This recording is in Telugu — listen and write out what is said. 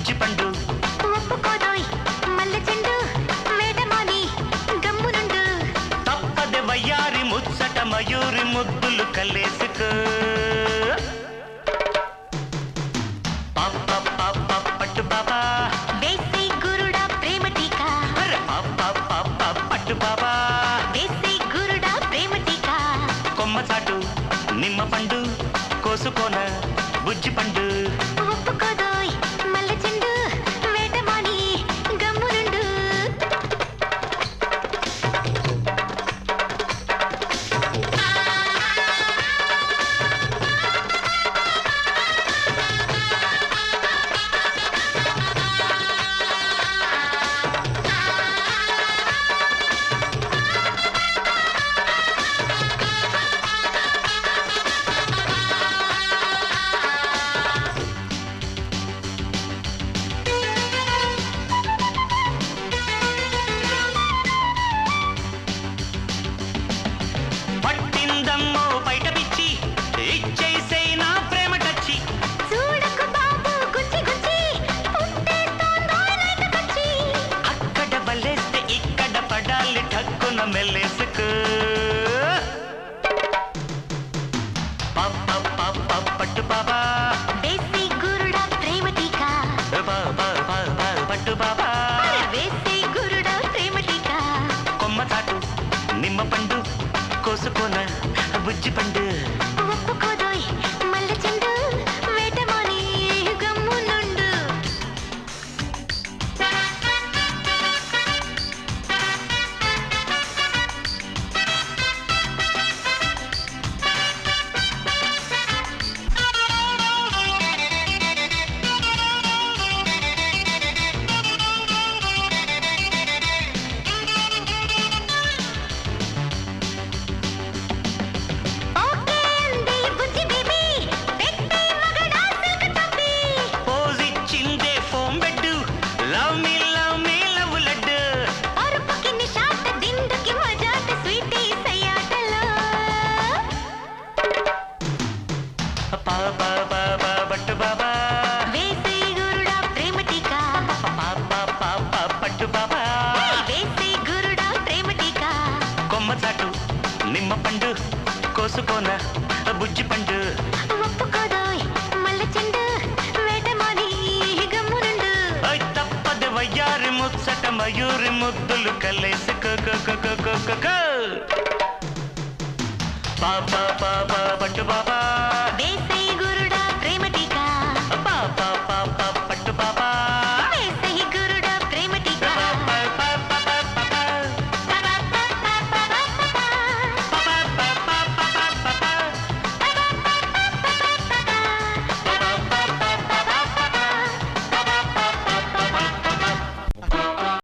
బుజ్జి పండు ఒప్పుకోదోయ్ మల్లె చెండు వేటమాని గమ్మునుండు తప్పదే వయ్యారి ముచ్చట మయూరి ముద్దులు కలేసుకో పట్టు బాబా వేసి గురుడా ప్రేమ టీకా పట్టు బాబా వేసి గురుడా ప్రేమ టీకా కొమ్మ చాటు నిమ్మ పండు కోసుకోన బుజ్జి పండు ఒప్పుకోదోయ్ మల్లె చెండు వేటమాని గమ్మునుండు పట్టిందమ్మో బయట పిచ్చి ఇచ్చేసేయ్ నా ప్రేమ టచ్చి చూడకు బాబు గుచ్చి గుచ్చి పుట్టేస్తోందోయ్ లైట్ పచ్చి అక్కడ బలేస్తే ఇక్కడ పడాలి ఠక్కున మెల్లేసుకో పట్టు బాబా వేసి గురుడా ప్రేమ టీకా పట్టు బాబా వేసి గురుడా ప్రేమ టీకా కొమ్మ చాటు నిమ్మ పండు కోసుకోన బుజ్జి పండు ఒప్పుకోదోయ్ మల్లె చెండు వేటమాని గమ్మునుండు ఓకే అంది బుజ్జి బేబీ పెట్టి మగడా సిల్క్ టబ్బీ పోజిచ్చిందే foam bed love me love laddoo పరుపుకి నిషాట్ దిండుకి మజాట్ స్వీటీ సయ్యాటలో పట్టు బాబా వేసి గురుడా ప్రేమ టీకా పట్టు బాబా వేసి గురుడా ప్రేమ టీకా కొమ్మ చాటు నిమ్మ పండు కోసుకోన బుజ్జి పండు ఒప్పుకోదోయ్ మల్లె చెండు వేటమాని గమ్మునుండు తప్పదు వయ్యారి ముచ్చట మయూరి ముద్దులు కలేసుకో వేసి